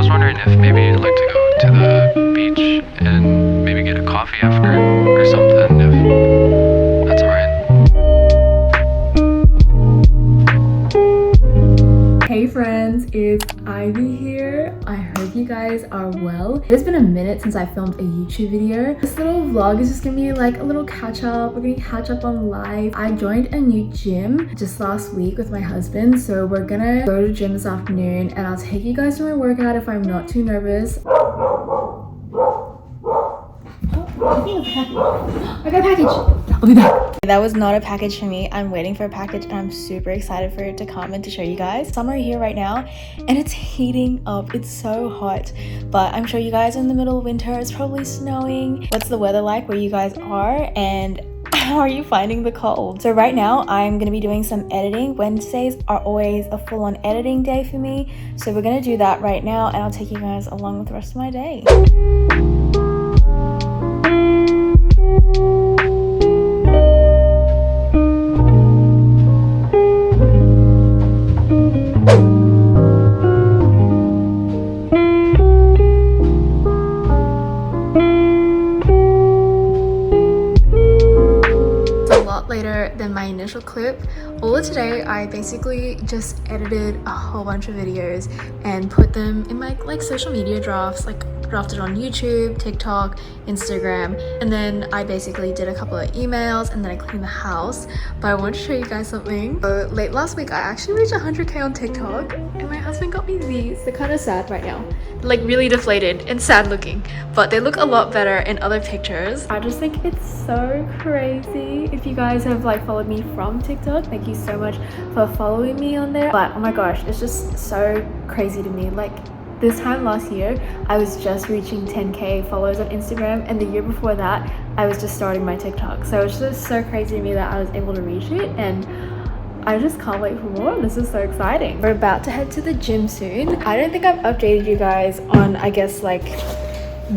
was wondering if maybe you'd like to go to the beach and maybe get a coffee after or something, if that's alright. Hey friends, it's Ivy here. I hope you guys are well. It's been a minute since I filmed a YouTube video. This little vlog is just gonna be like a little catch up. We're gonna catch up on life. I joined a new gym just last week with my husband, so we're gonna go to gym this afternoon and I'll take you guys to my workout if I'm not too nervous. I got a package. I'll be back. That was not a package for me. I'm waiting for a package and I'm super excited for it to come and to show you guys. Summer here right now and it's heating up. It's so hot, but I'm sure you guys are in the middle of winter. It's probably snowing. What's the weather like where you guys are, and how are you finding the cold? So right now I'm gonna be doing some editing. Wednesdays are always a full-on editing day for me, so we're gonna do that right now and I'll take you guys along with the rest of my day. Later than my initial clip. All of today I basically just edited a whole bunch of videos and put them in my like social media drafts, like drafted on YouTube, TikTok, Instagram, and then I basically did a couple of emails and then I cleaned the house. But I want to show you guys something. So late last week I actually reached 100k on TikTok and my husband got me these. They're kind of sad right now, like really deflated and sad looking, but they look a lot better in other pictures. I just think it's so crazy. If you guys have like followed me from TikTok, thank you so much for following me on there. But oh my gosh, it's just so crazy to me. Like this time last year I was just reaching 10k followers on Instagram, and the year before that I was just starting my TikTok. So it's just so crazy to me that I was able to reach it, and I just can't wait for more. This is so exciting. We're about to head to the gym soon. I don't think I've updated you guys on, I guess, like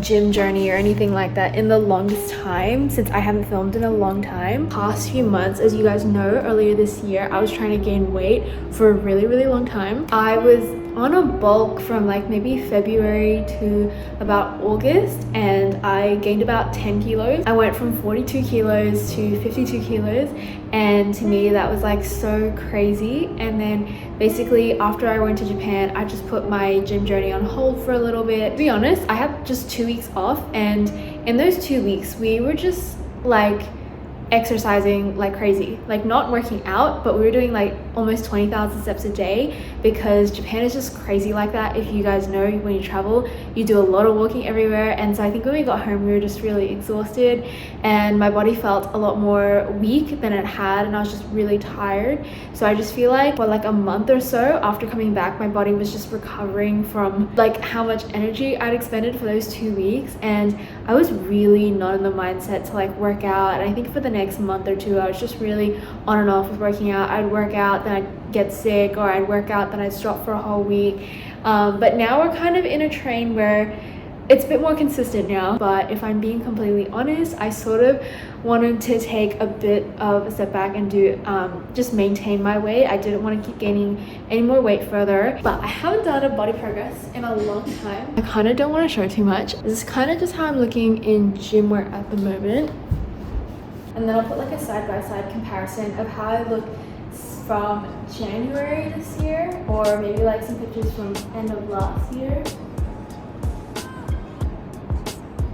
gym journey or anything like that in the longest time, since I haven't filmed in a long time. Past few months, as you guys know, earlier this year I was trying to gain weight for a really long time. I was on a bulk from like maybe February to about August, and I gained about 10 kilos. I went from 42 kilos to 52 kilos, and to me that was like so crazy. And then basically after I went to Japan, I just put my gym journey on hold for a little bit. To be honest, I had just 2 weeks off, and in those 2 weeks we were just like exercising like crazy, like not working out, but we were doing like almost 20,000 steps a day, because Japan is just crazy like that. If you guys know, when you travel you do a lot of walking everywhere. And so I think when we got home we were just really exhausted and my body felt a lot more weak than it had, and I was just really tired. So I just feel like for like a month or so after coming back, my body was just recovering from like how much energy I'd expended for those 2 weeks, and I was really not in the mindset to like work out. And I think for the next month or two I was just really on and off with working out. I'd work out, then I'd get sick, or I'd work out, then I'd stop for a whole week. But now we're kind of in a train where it's a bit more consistent now. But if I'm being completely honest, I sort of wanted to take a bit of a step back and do just maintain my weight. I didn't want to keep gaining any more weight further, but I haven't done a body progress in a long time. I kind of don't want to show too much. This is kind of just how I'm looking in gym wear at the moment, and then I'll put like a side-by-side comparison of how I look from January this year, or maybe like some pictures from end of last year.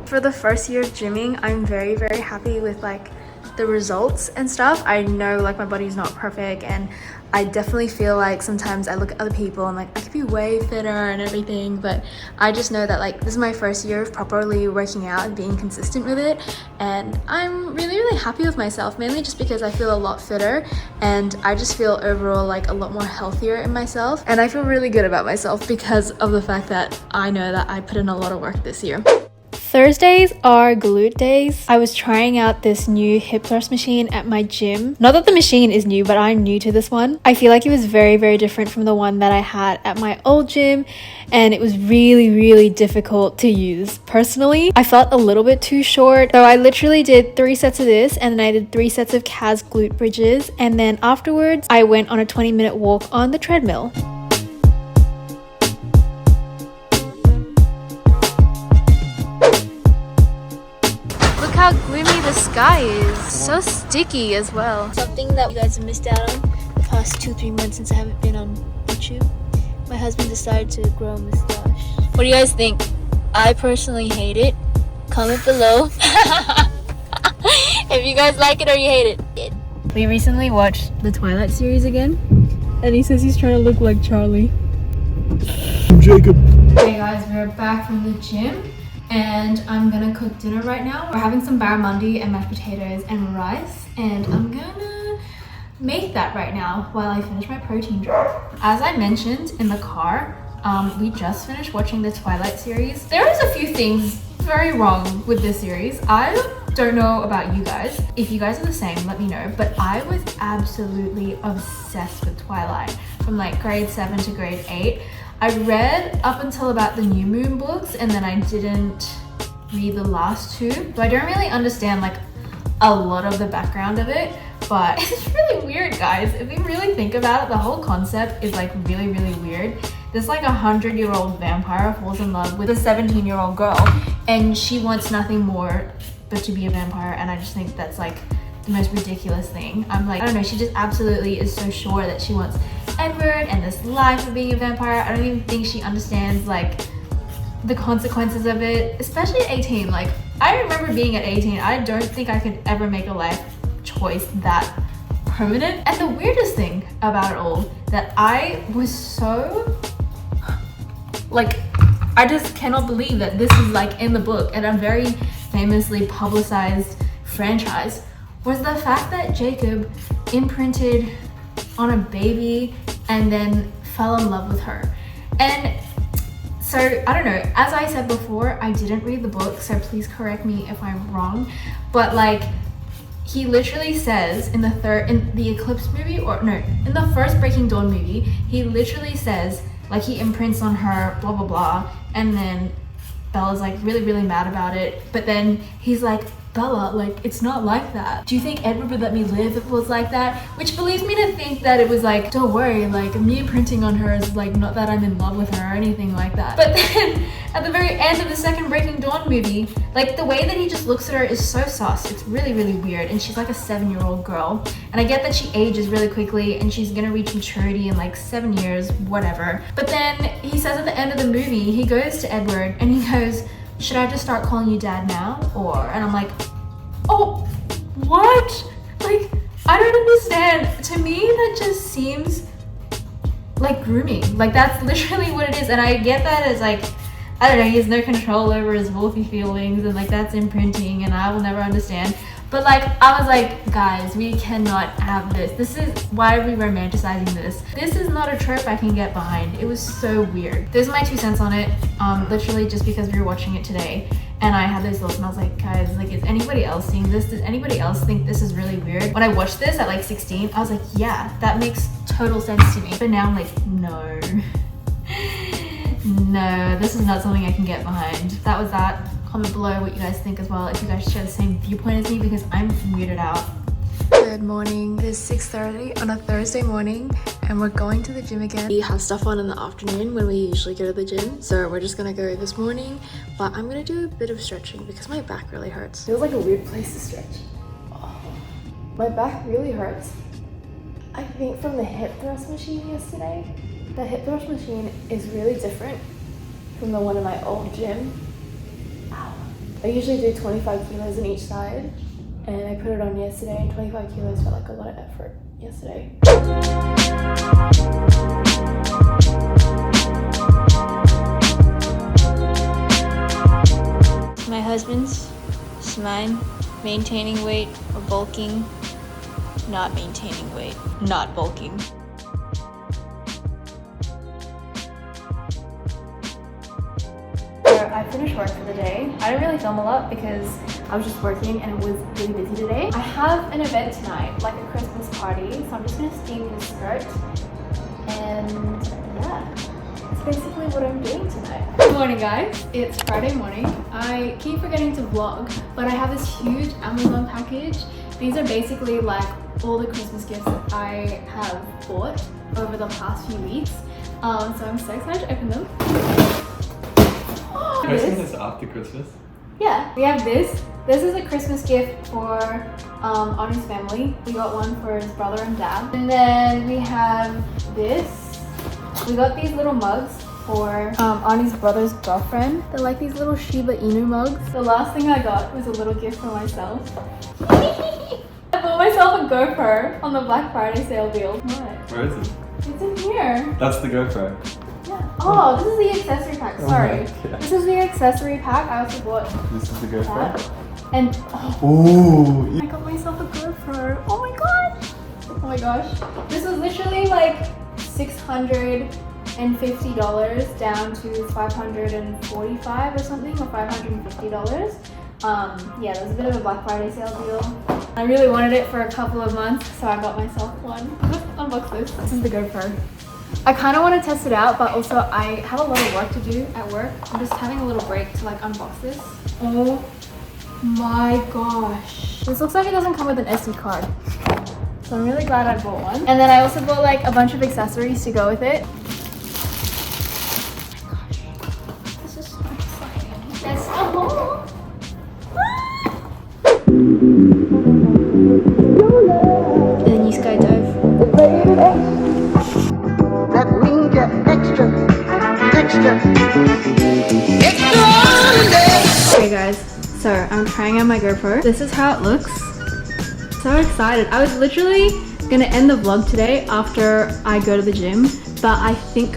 For the first year of gymming, I'm very happy with like the results and stuff. I know like my body's not perfect, and I definitely feel like sometimes I look at other people and like I could be way fitter and everything, but I just know that like this is my first year of properly working out and being consistent with it, and I'm really happy with myself, mainly just because I feel a lot fitter and I just feel overall like a lot more healthier in myself, and I feel really good about myself because of the fact that I know that I put in a lot of work this year. Thursdays are glute days. I was trying out this new hip thrust machine at my gym. Not that the machine is new, but I'm new to this one. I feel like it was very different from the one that I had at my old gym, and it was really difficult to use. Personally, I felt a little bit too short, so I literally did 3 sets of this, and then I did 3 sets of CAS glute bridges, and then afterwards I went on a 20-minute walk on the treadmill. sky is so sticky as well. Something that you guys have missed out on the past 2-3 months since I haven't been on YouTube. My husband decided to grow a mustache. What do you guys think? I personally hate it. Comment below if you guys like it or you hate it. We recently watched the Twilight series again, and he says he's trying to look like Charlie. Jacob. Hey guys, we're back from the gym and I'm gonna cook dinner right now. We're having some barramundi and mashed potatoes and rice, and I'm gonna make that right now while I finish my protein drop. As I mentioned in the car, we just finished watching the Twilight series. There is a few things very wrong with this series. I don't know about you guys. If you guys are the same, let me know. But I was absolutely obsessed with Twilight from like grade 7 to grade 8. I read up until about the New Moon books, and then I didn't read the last 2. So I don't really understand like a lot of the background of it, but it's really weird, guys. If you really think about it, the whole concept is like really, really weird. This like 100-year-old vampire falls in love with a 17-year-old girl, and she wants nothing more but to be a vampire, and I just think that's like the most ridiculous thing. I'm like, I don't know, she just absolutely is so sure that she wants Edward and this life of being a vampire. I don't even think she understands like the consequences of it, especially at 18. Like, I remember being at 18, I don't think I could ever make a life choice that permanent. And the weirdest thing about it all, that I was so like, I just cannot believe that this is like in the book and a very famously publicized franchise, was the fact that Jacob imprinted on a baby and then fell in love with her. And so, I don't know, as I said before, I didn't read the book, so please correct me if I'm wrong, but like, he literally says in the Eclipse movie, or no, in the first Breaking Dawn movie, he literally says, like, he imprints on her, blah, blah, blah, and then Bella's like really, really mad about it, but then he's like, Bella, like, it's not like that. Do you think Edward would let me live if it was like that? Which believes me to think that it was like, don't worry, like, me imprinting on her is like not that I'm in love with her or anything like that. But then at the very end of the second Breaking Dawn movie, like, the way that he just looks at her is so sus. It's really, really weird. And she's like a 7-year-old girl. And I get that she ages really quickly and she's gonna reach maturity in like 7 years, whatever. But then he says at the end of the movie, he goes to Edward and he goes, should I just start calling you dad now? And I'm like, oh, what? Like, I don't understand. To me, that just seems like grooming. Like, that's literally what it is. And I get that as like, I don't know, he has no control over his wolfy feelings, and like, that's imprinting, and I will never understand. But like, I was like, guys, we cannot have this. This is, why are we romanticizing this? This is not a trope I can get behind. It was so weird. Those are my 2 cents on it. Literally just because we were watching it today and I had those thoughts, and I was like, guys, like, is anybody else seeing this? Does anybody else think this is really weird? When I watched this at like 16, I was like, yeah, that makes total sense to me. But now I'm like, no. No, this is not something I can get behind. That was that. Comment below what you guys think as well, if you guys share the same viewpoint as me, because I'm weirded out. Good morning. It is 6:30 on a Thursday morning and we're going to the gym again. We have stuff on in the afternoon when we usually go to the gym, so we're just gonna go this morning, but I'm gonna do a bit of stretching because my back really hurts. Feels like a weird place to stretch. Oh, my back really hurts. I think from the hip thrust machine yesterday. The hip thrust machine is really different from the one in my old gym. I usually do 25 kilos on each side, and I put it on yesterday, and 25 kilos felt like a lot of effort yesterday. My husband's, it's mine, maintaining weight or bulking, not maintaining weight, not bulking. I finished work for the day. I didn't really film a lot because I was just working and it was really busy today. I have an event tonight, like a Christmas party, so I'm just gonna steam this skirt. And yeah, that's basically what I'm doing tonight. Good morning, guys. It's Friday morning. I keep forgetting to vlog, but I have this huge Amazon package. These are basically like all the Christmas gifts that I have bought over the past few weeks. So I'm so excited to open them. Christmas is after Christmas? Yeah, we have this. This is a Christmas gift for Anu's family. We got one for his brother and dad. And then we have this. We got these little mugs for Anu's brother's girlfriend. They're like these little Shiba Inu mugs. The last thing I got was a little gift for myself. I bought myself a GoPro on the Black Friday sale deal. What? Where is it? It's in here. That's the GoPro. Yeah. Oh, this is the accessory pack. Sorry. Okay. This is the accessory pack. I also bought This is the GoPro. that. And Ooh. I got myself a GoPro. Oh my god. Oh my gosh. This was literally like $650 down to $545 or something, or $550. Yeah, it was a bit of a Black Friday sale deal. I really wanted it for a couple of months, so I got myself one. Let's unbox this. This is the GoPro. I kind of want to test it out, but also I have a lot of work to do at work. I'm just having a little break to like unbox this. Oh my gosh. This looks like it doesn't come with an SD card. So I'm really glad I bought one. And then I also bought like a bunch of accessories to go with it. Oh my gosh. This is so exciting. Let's go. And then you skydive. That means you're extra. Okay guys, so I'm trying out my GoPro. This is how it looks. So excited. I was literally gonna end the vlog today after I go to the gym, but I think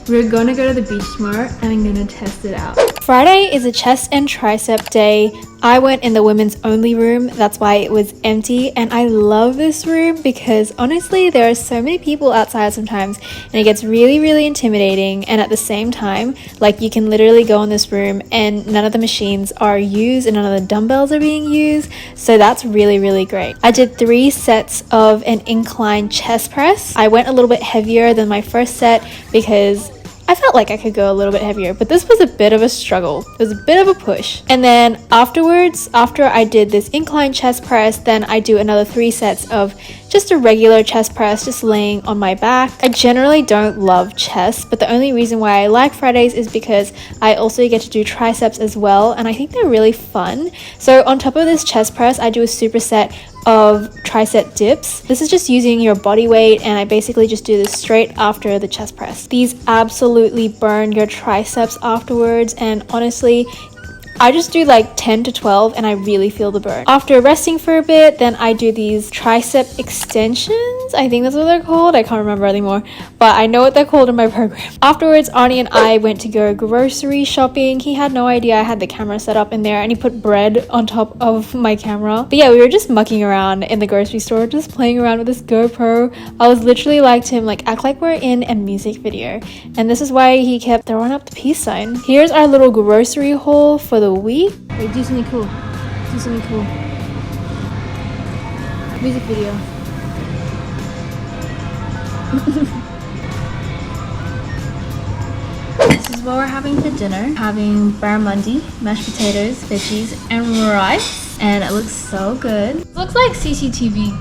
we're gonna go to the beach tomorrow and I'm gonna test it out. Friday is a chest and tricep day. I went in the women's only room, that's why it was empty, and I love this room because honestly there are so many people outside sometimes and it gets really intimidating, and at the same time like you can literally go in this room and none of the machines are used and none of the dumbbells are being used, so that's really great. I did 3 sets of an incline chest press. I went a little bit heavier than my first set because I felt like I could go a little bit heavier, but this was a bit of a struggle. It was a bit of a push. And then afterwards, after I did this incline chest press, then I do another 3 sets of just a regular chest press, just laying on my back. I generally don't love chest, but the only reason why I like Fridays is because I also get to do triceps as well, and I think they're really fun. So on top of this chest press, I do a superset of tricep dips. This is just using your body weight, and I basically just do this straight after the chest press. These absolutely burn your triceps afterwards, and honestly I just do like 10 to 12 and I really feel the burn. After resting for a bit, then I do these tricep extensions. I think that's what they're called. I can't remember anymore, but I know what they're called in my program. Afterwards, Ani and I went to go grocery shopping. He had no idea I had the camera set up in there, and he put bread on top of my camera. But yeah, we were just mucking around in the grocery store, just playing around with this GoPro. I was literally like to him, like, act like we're in a music video. And this is why he kept throwing up the peace sign. Here's our little grocery haul for the week. Wait, do something cool. Do something cool. Music video. This is what we're having for dinner. Having barramundi, mashed potatoes, veggies, and rice. And it looks so good. It looks like CCTV.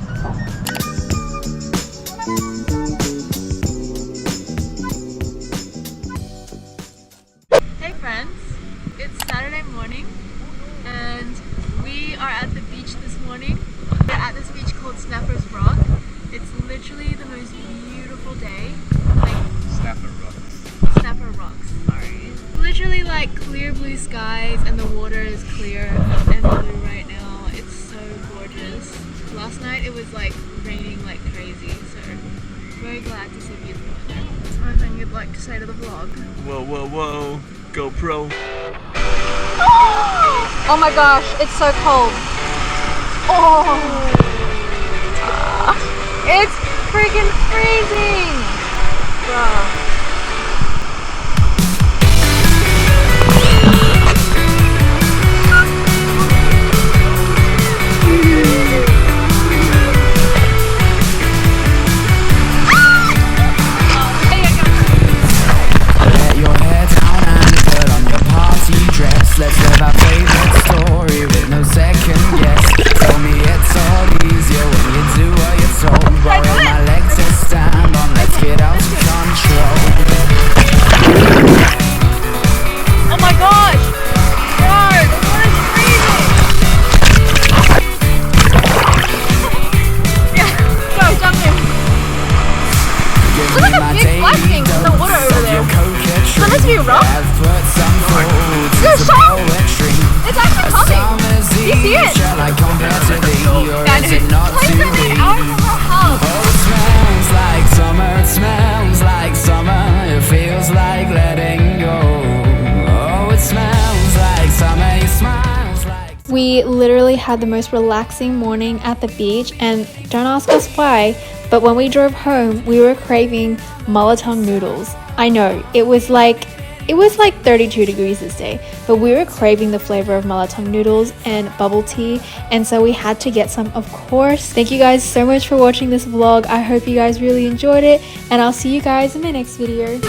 Hey friends, it's Saturday morning and we are at the beach this morning. We're at this beach called Snappers Rock. It's literally the most beautiful day. Like Snapper Rocks, sorry. Literally like clear blue skies, and the water is clear and blue right now. It's so gorgeous. Last night it was like raining like crazy, so very glad to see beautiful weather. Anything you'd like to say to the vlog? Whoa, GoPro. Oh my gosh, it's so cold. Oh, it's freaking freezing, bruh. Let's live our favorite story with no second guess. Tell me it's all easier when you do what you're told. Borrow my leg to stand on, let's get out of control. be rough. I've put some fruit Good into shot. poetry. It's actually A coming. summer's You see it? eve, shall I compare to thee, or is it not to Place it be? in out of her house. Oh, it smells like summer, it smells like summer, it feels like letting go. Oh, it smells like summer, it smiles like... We literally had the most relaxing morning at the beach, and don't ask us why, but when we drove home, we were craving Malatang noodles. I know, it was like 32 degrees this day, but we were craving the flavor of Malatang noodles and bubble tea, and so we had to get some, of course. Thank you guys so much for watching this vlog. I hope you guys really enjoyed it, and I'll see you guys in my next video.